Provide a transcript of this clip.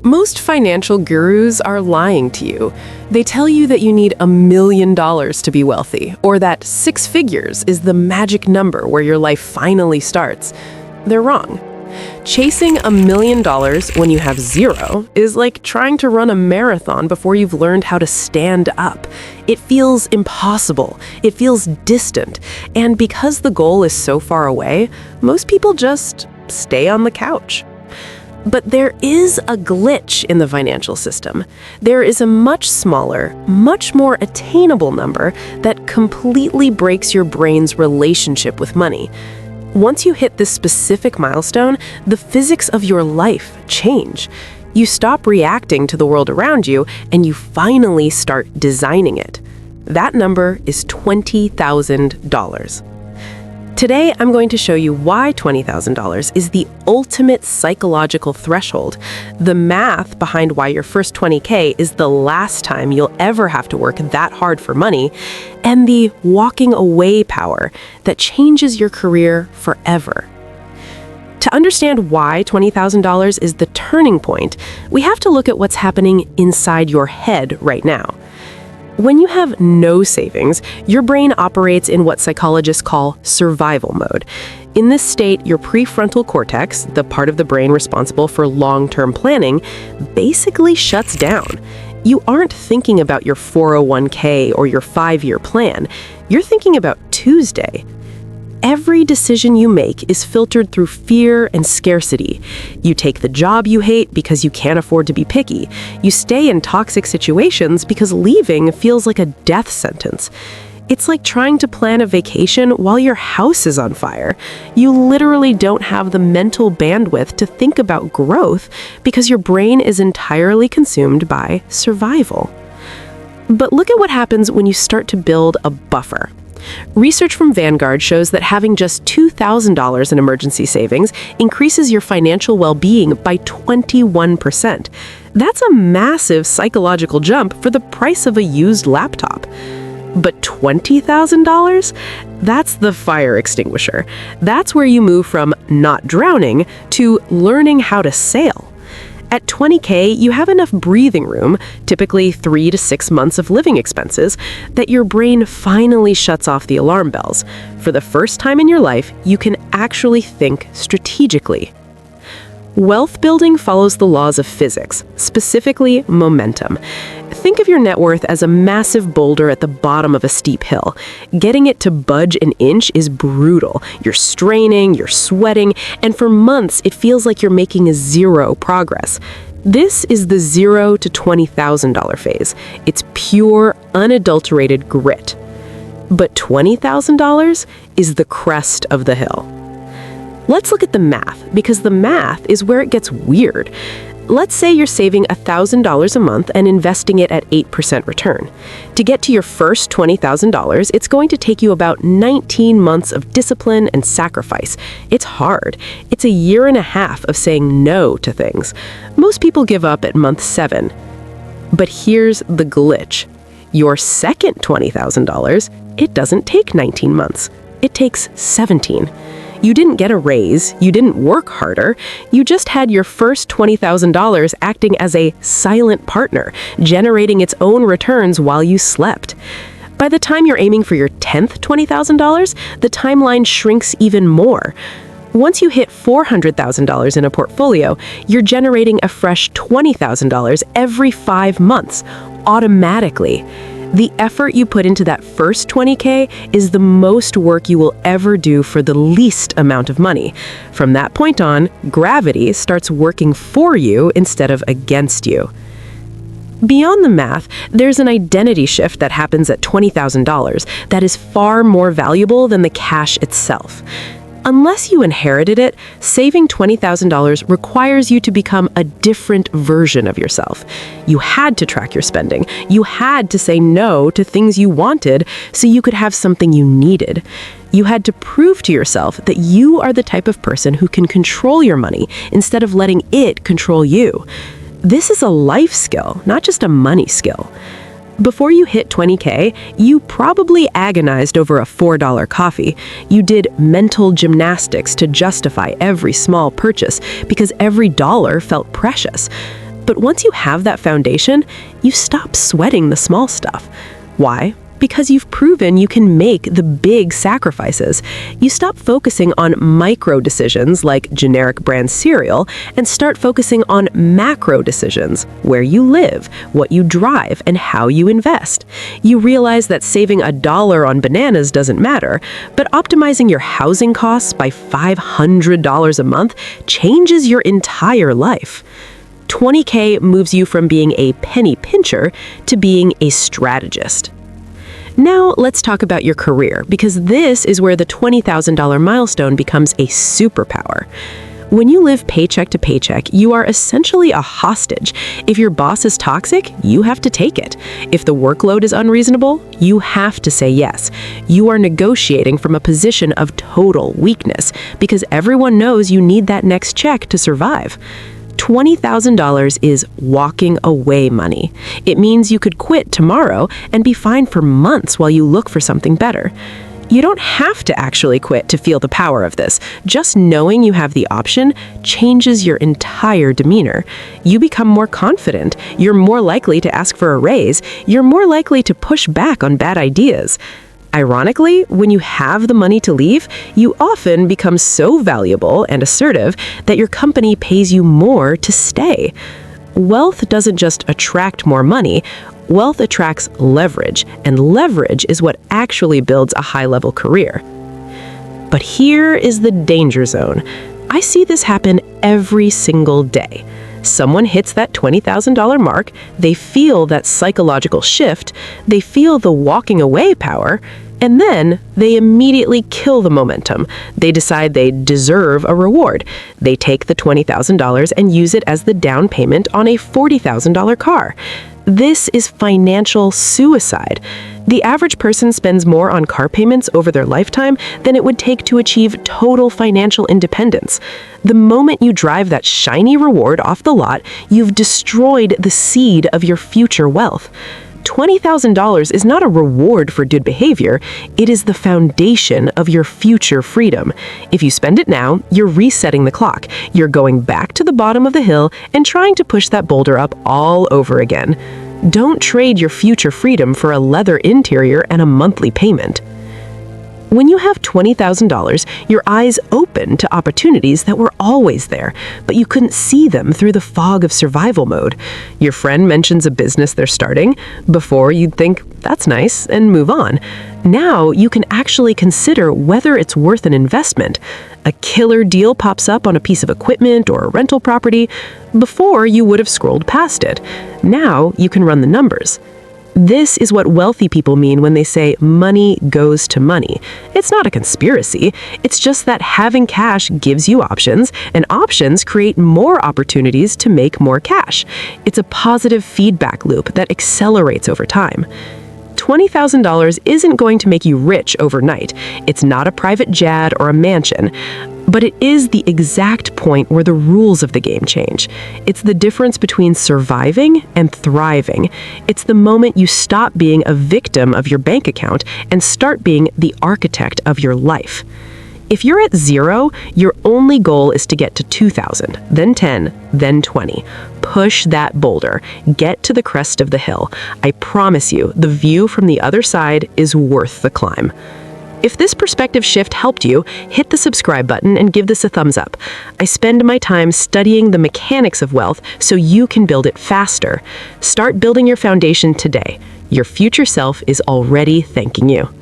Most financial gurus are lying to you. They tell you that you need $1,000,000 to be wealthy, or that 6 figures is the magic number where your life finally starts. They're wrong. Chasing $1,000,000 when you have zero is like trying to run a marathon before you've learned how to stand up. It feels impossible. It feels distant. And because the goal is so far away, most people just stay on the couch. But there is a glitch in the financial system. There is a much smaller, much more attainable number that completely breaks your brain's relationship with money. Once you hit this specific milestone, the physics of your life change. You stop reacting to the world around you, and you finally start designing it. That number is $20,000. Today, I'm going to show you why $20,000 is the ultimate psychological threshold, the math behind why your first 20K is the last time you'll ever have to work that hard for money, and the walking away power that changes your career forever. To understand why $20,000 is the turning point, we have to look at what's happening inside your head right now. When you have no savings, your brain operates in what psychologists call survival mode. In this state, your prefrontal cortex, the part of the brain responsible for long-term planning, basically shuts down. You aren't thinking about your 401k or your 5-year plan. You're thinking about Tuesday. Every decision you make is filtered through fear and scarcity. You take the job you hate because you can't afford to be picky. You stay in toxic situations because leaving feels like a death sentence. It's like trying to plan a vacation while your house is on fire. You literally don't have the mental bandwidth to think about growth because your brain is entirely consumed by survival. But look at what happens when you start to build a buffer. Research from Vanguard shows that having just $2,000 in emergency savings increases your financial well-being by 21%. That's a massive psychological jump for the price of a used laptop. But $20,000? That's the fire extinguisher. That's where you move from not drowning to learning how to sail. At 20K, you have enough breathing room, typically 3 to 6 months of living expenses, that your brain finally shuts off the alarm bells. For the first time in your life, you can actually think strategically. Wealth building follows the laws of physics, specifically momentum. Think of your net worth as a massive boulder at the bottom of a steep hill. Getting it to budge an inch is brutal. You're straining, you're sweating, and for months it feels like you're making zero progress. This is the $0 to $20,000 phase. It's pure, unadulterated grit. But $20,000 is the crest of the hill. Let's look at the math, because the math is where it gets weird. Let's say you're saving $1,000 a month and investing it at 8% return. To get to your first $20,000, it's going to take you about 19 months of discipline and sacrifice. It's hard. It's a year and a half of saying no to things. Most people give up at month 7. But here's the glitch. Your second $20,000, it doesn't take 19 months. It takes 17. You didn't get a raise, you didn't work harder, you just had your first $20,000 acting as a silent partner, generating its own returns while you slept. By the time you're aiming for your 10th $20,000, the timeline shrinks even more. Once you hit $400,000 in a portfolio, you're generating a fresh $20,000 every 5 months, automatically. The effort you put into that first 20K is the most work you will ever do for the least amount of money. From that point on, gravity starts working for you instead of against you. Beyond the math, there's an identity shift that happens at $20,000 that is far more valuable than the cash itself. Unless you inherited it, saving $20,000 requires you to become a different version of yourself. You had to track your spending. You had to say no to things you wanted so you could have something you needed. You had to prove to yourself that you are the type of person who can control your money instead of letting it control you. This is a life skill, not just a money skill. Before you hit 20K, you probably agonized over a $4 coffee. You did mental gymnastics to justify every small purchase because every dollar felt precious. But once you have that foundation, you stop sweating the small stuff. Why? Because you've proven you can make the big sacrifices. You stop focusing on micro decisions like generic brand cereal and start focusing on macro decisions, where you live, what you drive, and how you invest. You realize that saving $1 on bananas doesn't matter, but optimizing your housing costs by $500 a month changes your entire life. 20K moves you from being a penny pincher to being a strategist. Now let's talk about your career, because this is where the $20,000 milestone becomes a superpower. When you live paycheck to paycheck, you are essentially a hostage. If your boss is toxic, you have to take it. If the workload is unreasonable, you have to say yes. You are negotiating from a position of total weakness, because everyone knows you need that next check to survive. $20,000 is walking away money. It means you could quit tomorrow and be fine for months while you look for something better. You don't have to actually quit to feel the power of this. Just knowing you have the option changes your entire demeanor. You become more confident. You're more likely to ask for a raise. You're more likely to push back on bad ideas. Ironically, when you have the money to leave, you often become so valuable and assertive that your company pays you more to stay. Wealth doesn't just attract more money. Wealth attracts leverage, and leverage is what actually builds a high-level career. But here is the danger zone. I see this happen every single day. Someone hits that $20,000 mark, they feel that psychological shift, they feel the walking away power, and then they immediately kill the momentum. They decide they deserve a reward. They take the $20,000 and use it as the down payment on a $40,000 car. This is financial suicide. The average person spends more on car payments over their lifetime than it would take to achieve total financial independence. The moment you drive that shiny reward off the lot, you've destroyed the seed of your future wealth. $20,000 is not a reward for good behavior, it is the foundation of your future freedom. If you spend it now, you're resetting the clock. You're going back to the bottom of the hill and trying to push that boulder up all over again. Don't trade your future freedom for a leather interior and a monthly payment. When you have $20,000, your eyes open to opportunities that were always there, but you couldn't see them through the fog of survival mode. Your friend mentions a business they're starting. Before, you'd think, that's nice, and move on. Now, you can actually consider whether it's worth an investment. A killer deal pops up on a piece of equipment or a rental property. Before, you would have scrolled past it. Now, you can run the numbers. This is what wealthy people mean when they say money goes to money. It's not a conspiracy. It's just that having cash gives you options, and options create more opportunities to make more cash. It's a positive feedback loop that accelerates over time. $20,000 isn't going to make you rich overnight. It's not a private jet or a mansion. But it is the exact point where the rules of the game change. It's the difference between surviving and thriving. It's the moment you stop being a victim of your bank account and start being the architect of your life. If you're at 0, your only goal is to get to 2,000, then 10, then 20. Push that boulder. Get to the crest of the hill. I promise you, the view from the other side is worth the climb. If this perspective shift helped you, hit the subscribe button and give this a thumbs up. I spend my time studying the mechanics of wealth so you can build it faster. Start building your foundation today. Your future self is already thanking you.